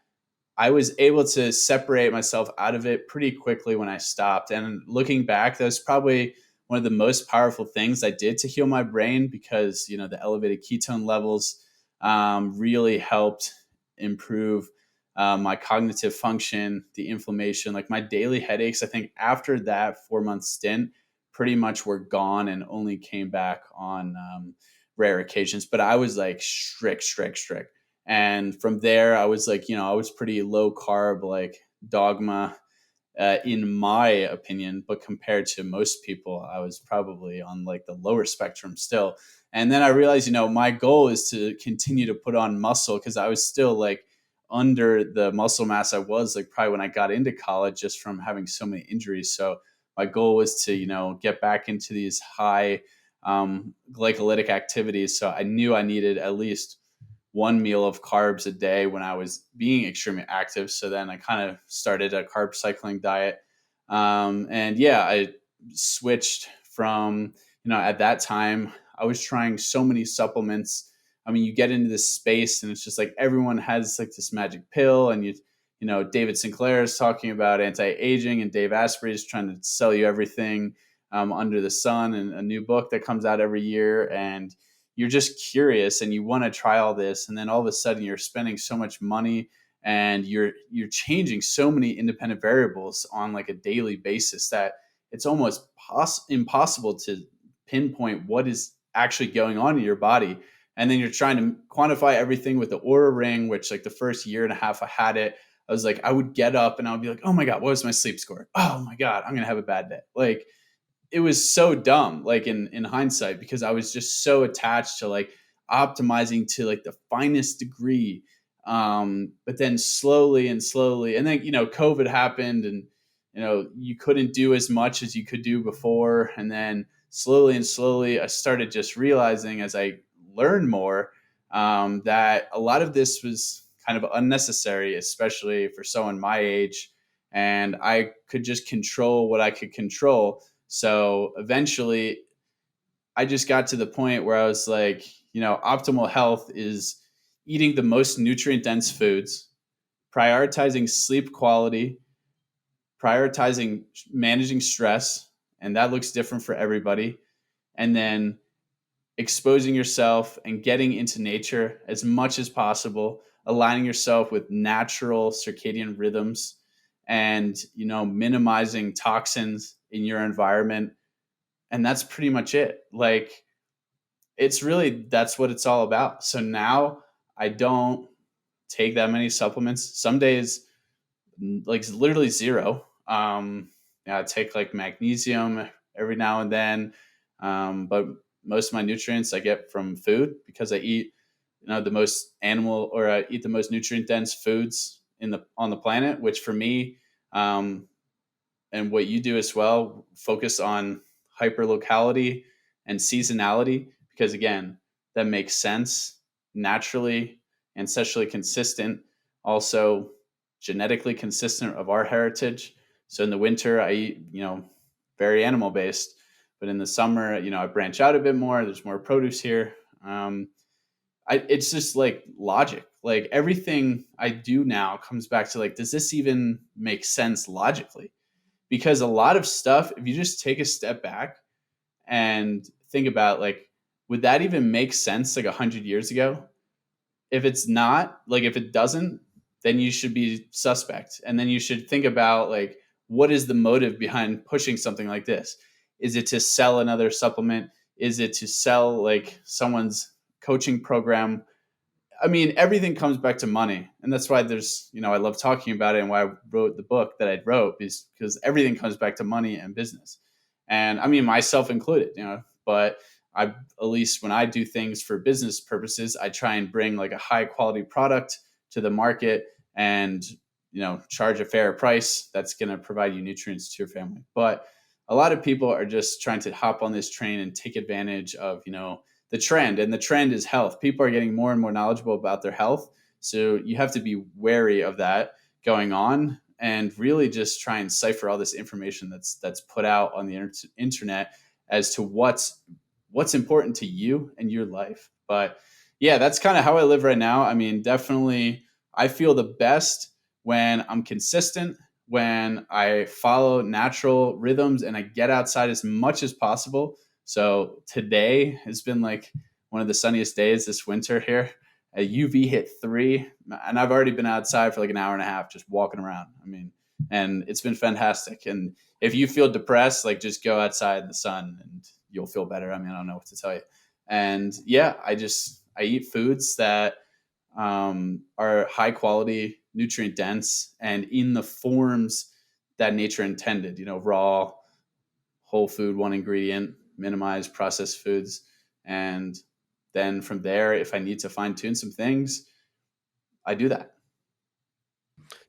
S1: I was able to separate myself out of it pretty quickly when I stopped. And looking back, that was probably one of the most powerful things I did to heal my brain, because, the elevated ketone levels really helped improve my cognitive function, the inflammation, like my daily headaches. I think after that 4 month stint, pretty much were gone and only came back on rare occasions. But I was like strict, strict, strict. And from there, I was like, I was pretty low carb, like dogma, in my opinion. But compared to most people, I was probably on like the lower spectrum still. And then I realized, my goal is to continue to put on muscle, because I was still like under the muscle mass I was like probably when I got into college, just from having so many injuries. So my goal was to, get back into these high glycolytic activities. So I knew I needed at least one meal of carbs a day when I was being extremely active. So then I kind of started a carb cycling diet. And yeah, I switched from, at that time, I was trying so many supplements. I mean, you get into this space and it's just like everyone has like this magic pill, and David Sinclair is talking about anti-aging, and Dave Asprey is trying to sell you everything under the sun, and a new book that comes out every year. And you're just curious and you want to try all this, and then all of a sudden you're spending so much money and you're changing so many independent variables on like a daily basis that it's almost impossible to pinpoint what is actually going on in your body. And then you're trying to quantify everything with the Aura Ring, which like the first year and a half I had it, I was like, I would get up and I would be like, oh my God, what was my sleep score? Oh my God, I'm going to have a bad day. Like, it was so dumb, like in hindsight, because I was just so attached to like optimizing to like the finest degree. But then slowly, and then, COVID happened, and, you couldn't do as much as you could do before. And then slowly, I started just realizing as I learned more, that a lot of this was kind of unnecessary, especially for someone my age. And I could just control what I could control. So eventually, I just got to the point where I was like, optimal health is eating the most nutrient dense foods, prioritizing sleep quality, prioritizing managing stress, and that looks different for everybody. And then exposing yourself and getting into nature as much as possible, aligning yourself with natural circadian rhythms, and, minimizing toxins in your environment. And that's pretty much it. Like, that's what it's all about. So now I don't take that many supplements. Some days, like literally zero. Yeah, I take like magnesium every now and then. But most of my nutrients I get from food, because I eat, the most animal, or I eat the most nutrient dense foods on the planet, which for me, and what you do as well, focus on hyperlocality and seasonality, because again, that makes sense, naturally, ancestrally consistent, also genetically consistent of our heritage. So in the winter, I eat, very animal based, but in the summer, I branch out a bit more. There's more produce here. It's just like logic. Like everything I do now comes back to like, does this even make sense logically? Because a lot of stuff, if you just take a step back and think about like, would that even make sense like 100 years ago? If it's not, like if it doesn't, then you should be suspect. And then you should think about like, what is the motive behind pushing something like this? Is it to sell another supplement? Is it to sell like someone's coaching program? I mean, everything comes back to money. And that's why there's, I love talking about it, and why I wrote the book that I wrote, is because everything comes back to money and business. And I mean, myself included, but I, at least when I do things for business purposes, I try and bring like a high quality product to the market, and, charge a fair price that's going to provide you nutrients to your family. But a lot of people are just trying to hop on this train and take advantage of, the trend, and the trend is health. People are getting more and more knowledgeable about their health. So you have to be wary of that going on, and really just try and cipher all this information that's put out on the internet as to what's important to you and your life. But yeah, that's kind of how I live right now. I mean, definitely I feel the best when I'm consistent, when I follow natural rhythms and I get outside as much as possible. So today has been like one of the sunniest days this winter here. A UV hit 3, and I've already been outside for like an hour and a half just walking around. I mean, and it's been fantastic. And if you feel depressed, like just go outside in the sun and you'll feel better. I mean, I don't know what to tell you. And yeah, I eat foods that are high quality, nutrient dense, and in the forms that nature intended. Raw, whole food, one ingredient, minimize processed foods. And then from there, if I need to fine tune some things, I do that.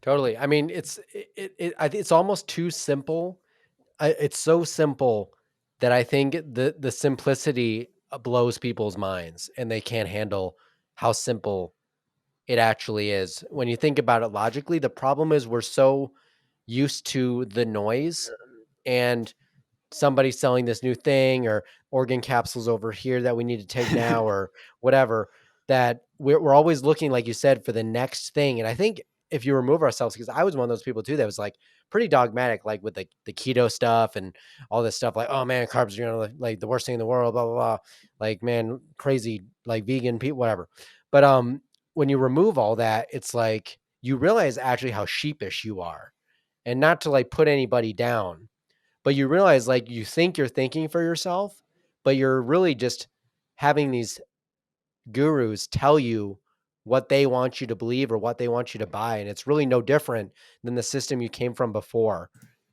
S2: Totally. I mean, it's almost too simple. It's so simple that I think the simplicity blows people's minds, and they can't handle how simple it actually is. When you think about it logically, the problem is we're so used to the noise, and somebody selling this new thing, or organ capsules over here that we need to take now, or whatever, that we're always looking, like you said, for the next thing. And I think if you remove ourselves, because I was one of those people too that was like pretty dogmatic, like with the keto stuff and all this stuff, like, oh man, carbs are like the worst thing in the world, blah blah blah, like man, crazy, like vegan people, whatever. But when you remove all that, it's like you realize actually how sheepish you are, and not to like put anybody down, but you realize like you think you're thinking for yourself, but you're really just having these gurus tell you what they want you to believe or what they want you to buy. And it's really no different than the system you came from before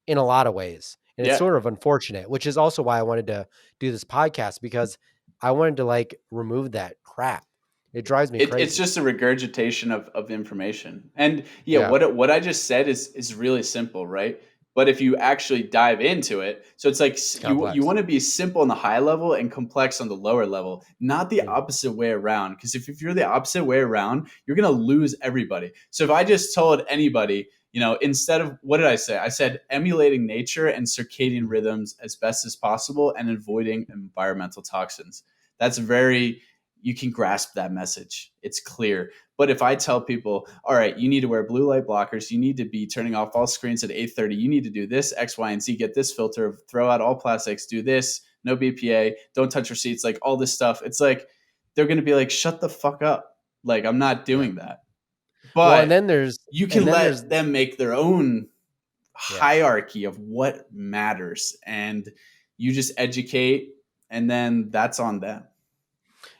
S2: in a lot of ways. And it's
S1: Yeah.
S2: sort of unfortunate, which is also why I wanted to do this podcast, because I wanted to like remove that crap. It drives me
S1: It's
S2: crazy.
S1: just a regurgitation of information. And yeah,
S2: Yeah.
S1: what I just said is really simple, right? But if you actually dive into it, so it's like
S2: It's
S1: you
S2: complex.
S1: want to be simple on the high level and complex on the lower level, not the
S2: Mm.
S1: opposite way around. Because if you're the opposite way around, you're gonna lose everybody. So if I just told anybody, instead of, what did I say? I said emulating nature and circadian
S2: Mm.
S1: rhythms as best as possible and avoiding environmental toxins. That's very, you can grasp that message. It's clear. But if I tell people, all right, you need to wear blue light blockers, you need to be turning off all screens at 8:30, you need to do this, X, Y, and Z, get this filter, throw out all plastics, do this, no BPA, don't touch receipts, like all this stuff. It's like they're going to be like, shut the fuck up. Like, I'm not
S2: Yeah.
S1: doing that.
S2: Well,
S1: But you
S2: and
S1: can
S2: then there's,
S1: let them make their own
S2: yeah.
S1: hierarchy of what matters, and you just educate, and then that's on them.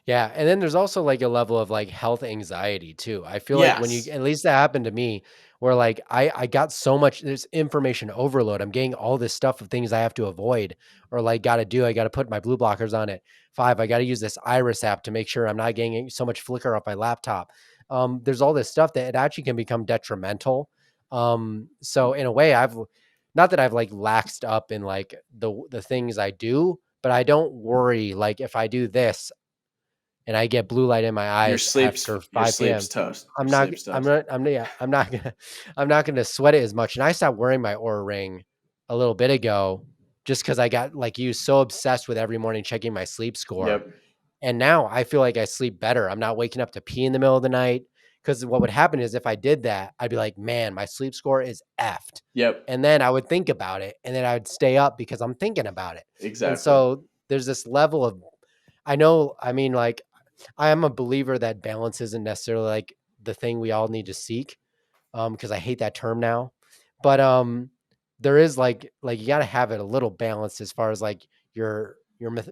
S2: Yeah, and then there's also like a level of like health anxiety too. I feel like when you,
S1: Yes.
S2: at least that happened to me, where like I got so much, there's information overload. I'm getting all this stuff of things I have to avoid or like got to do. I got to put my blue blockers on at 5. I got to use this Iris app to make sure I'm not getting so much flicker off my laptop. There's all this stuff that it actually can become detrimental. So in a way, I've not that I've like laxed up in like the things I do, but I don't worry like if I do this and I get blue light in my
S1: Your
S2: eyes
S1: sleep's
S2: after
S1: your
S2: 5
S1: sleep's
S2: PM,
S1: toast. Your
S2: I'm not
S1: sleep's
S2: I'm
S1: toast.
S2: not I'm yeah, I'm not gonna I'm not gonna sweat it as much. And I stopped wearing my Aura Ring a little bit ago just because I got like you so obsessed with every morning checking my sleep score.
S1: Yep.
S2: And now I feel like I sleep better. I'm not waking up to pee in the middle of the night. Because what would happen is if I did that, I'd be like, man, my sleep score is effed.
S1: Yep.
S2: And then I would think about it and then I would stay up because I'm thinking about it. And
S1: Exactly.
S2: so there's this level of, I know, I mean, like, I am a believer that balance isn't necessarily like the thing we all need to seek. Because I hate that term now. But there is like you got to have it a little balanced as far as like your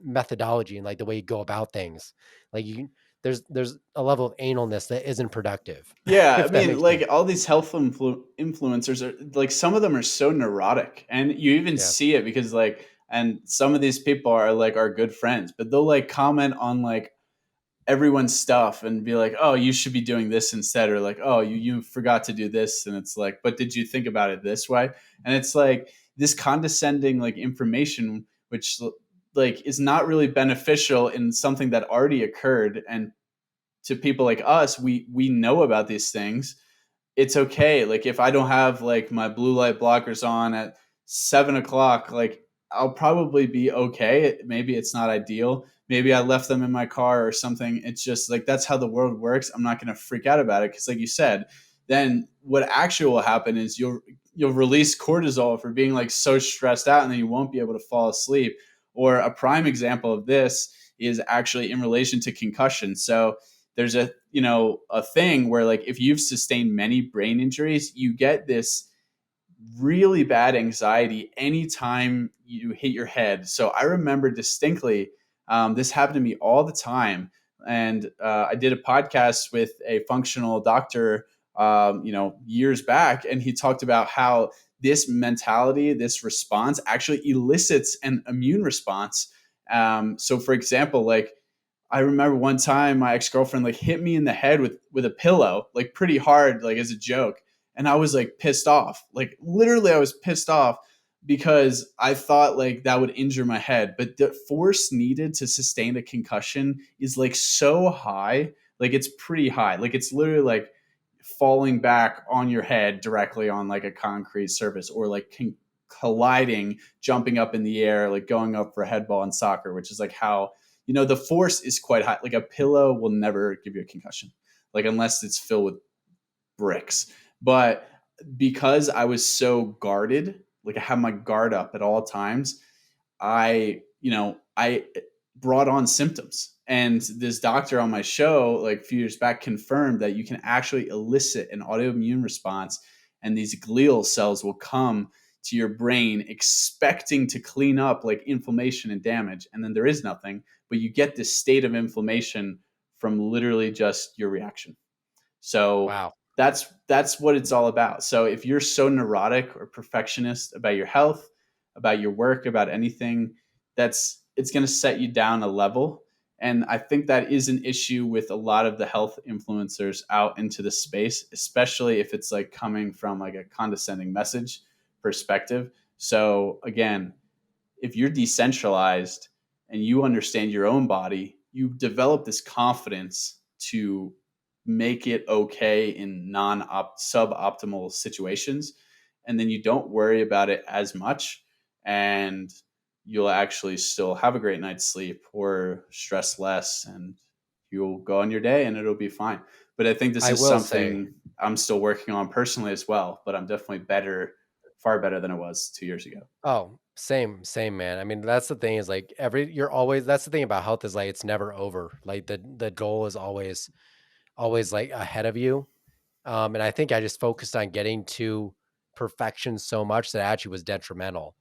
S2: methodology and like the way you go about things. Like you, there's a level of analness that isn't productive,
S1: Yeah, I
S2: if that
S1: mean,
S2: makes
S1: like
S2: sense.
S1: all these health influencers are like, some of them are so neurotic, and you even
S2: Yeah.
S1: see it because like, and some of these people are like our good friends, but they'll like comment on like everyone's stuff and be like, "Oh, you should be doing this instead," or like, "Oh, you forgot to do this," and it's like, "But did you think about it this way?" And it's like this condescending like information, which like is not really beneficial in something that already occurred. And to people like us, we know about these things. It's okay. Like if I don't have like my blue light blockers on at 7 o'clock, like I'll probably be okay. Maybe it's not ideal. Maybe I left them in my car or something. It's just like that's how the world works. I'm not going to freak out about it because, like you said, then what actually will happen is you'll release cortisol for being like so stressed out, and then you won't be able to fall asleep. Or a prime example of this is actually in relation to concussion. So there's a thing where like if you've sustained many brain injuries, you get this really bad anxiety anytime you hit your head. So I remember distinctly, this happened to me all the time. And I did a podcast with a functional doctor, years back, and he talked about how this mentality, this response, actually elicits an immune response. So, for example, like I remember one time my ex-girlfriend like hit me in the head with a pillow, like pretty hard, like as a joke. And I was like pissed off. Like literally I was pissed off because I thought like that would injure my head. But the force needed to sustain a concussion is like so high. Like it's pretty high. Like it's literally like falling back on your head directly on like a concrete surface, or like colliding, jumping up in the air, like going up for a head ball in soccer, which is like how, the force is quite high. Like a pillow will never give you a concussion, like unless it's filled with bricks. But because I was so guarded, like I had my guard up at all times, I brought on symptoms. And this doctor on my show, like a few years back, confirmed that you can actually elicit an autoimmune response, and these glial cells will come to your brain expecting to clean up like inflammation and damage. And then there is nothing, but you get this state of inflammation from literally just your reaction. So
S2: Wow.
S1: that's what it's all about. So if you're so neurotic or perfectionist about your health, about your work, about anything, that's it's going to set you down a level. And I think that is an issue with a lot of the health influencers out into the space, especially if it's like coming from like a condescending message perspective. So again, if you're decentralized and you understand your own body, you develop this confidence to make it okay in non suboptimal situations, and then you don't worry about it as much, and you'll actually still have a great night's sleep or stress less, and you'll go on your day and it'll be fine. But I think this
S2: I
S1: is
S2: will say,
S1: something I'm still working on personally as well, but I'm definitely better, far better than I was 2 years ago.
S2: oh, same, man. I mean, that's the thing is like you're always, that's the thing about health is like it's never over. Like the goal is always like ahead of you. And I think I just focused on getting to perfection so much that it actually was detrimental.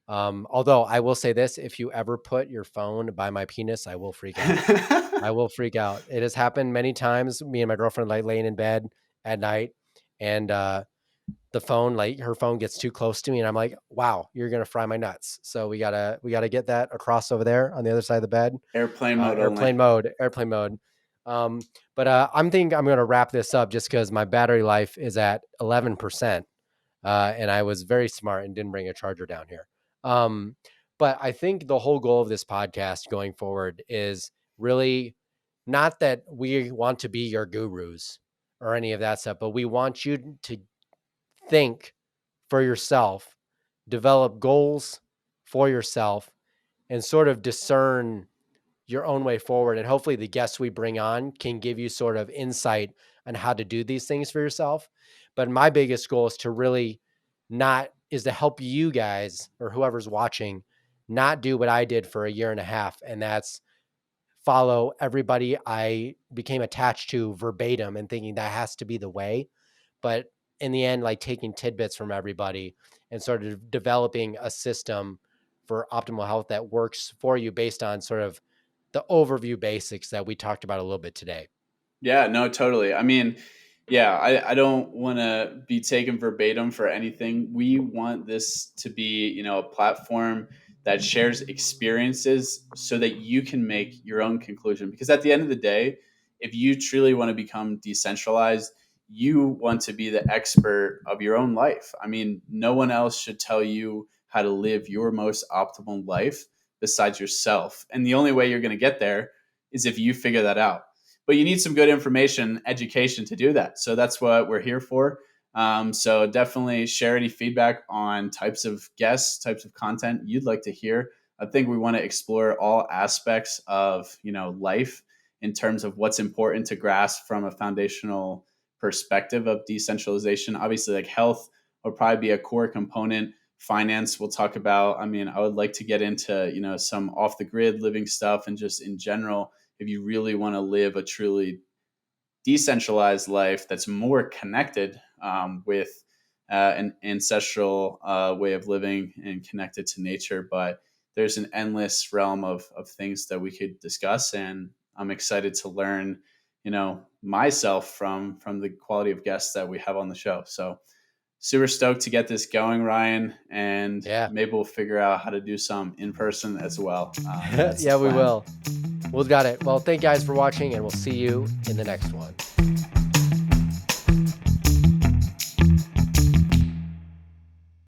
S2: Although I will say this, if you ever put your phone by my penis, I will freak out. I will freak out. It has happened many times. Me and my girlfriend like laying in bed at night, and the phone, like her phone gets too close to me, and I'm like, wow, you're gonna fry my nuts. So we gotta get that across over there on the other side of the bed.
S1: Airplane mode only.
S2: Airplane mode. Um, but I'm thinking I'm gonna wrap this up just because my battery life is at 11%. And I was very smart and didn't bring a charger down here. Um, but I think the whole goal of this podcast going forward is really not that we want to be your gurus or any of that stuff, but we want you to think for yourself, develop goals for yourself, and sort of discern your own way forward. And hopefully, the guests we bring on can give you sort of insight on how to do these things for yourself. But my biggest goal is to really not is to help you guys or whoever's watching not do what I did for a year and a half, and that's follow everybody I became attached to verbatim and thinking that has to be the way. But in the end, like taking tidbits from everybody and sort of developing a system for optimal health that works for you based on sort of the overview basics that we talked about a little bit today.
S1: Yeah, no, totally. I mean, yeah, I don't want to be taken verbatim for anything. We want this to be, a platform that shares experiences so that you can make your own conclusion. Because at the end of the day, if you truly want to become decentralized, you want to be the expert of your own life. I mean, no one else should tell you how to live your most optimal life besides yourself. And the only way you're going to get there is if you figure that out, but you need some good information education to do that. So that's what we're here for. So definitely share any feedback on types of guests, types of content you'd like to hear. I think we want to explore all aspects of life in terms of what's important to grasp from a foundational perspective of decentralization. Obviously, like health will probably be a core component. Finance we'll talk about. I mean, I would like to get into some off the grid living stuff, and just in general, if you really want to live a truly decentralized life that's more connected with an ancestral way of living and connected to nature. But there's an endless realm of things that we could discuss, and I'm excited to learn, myself from the quality of guests that we have on the show. So super stoked to get this going, Ryan, and
S2: Yeah.
S1: maybe we'll figure out how to do some in person as well. That's the
S2: Yeah, we
S1: plan.
S2: will. We've got it. Well, thank you guys for watching, and we'll see you in the next one.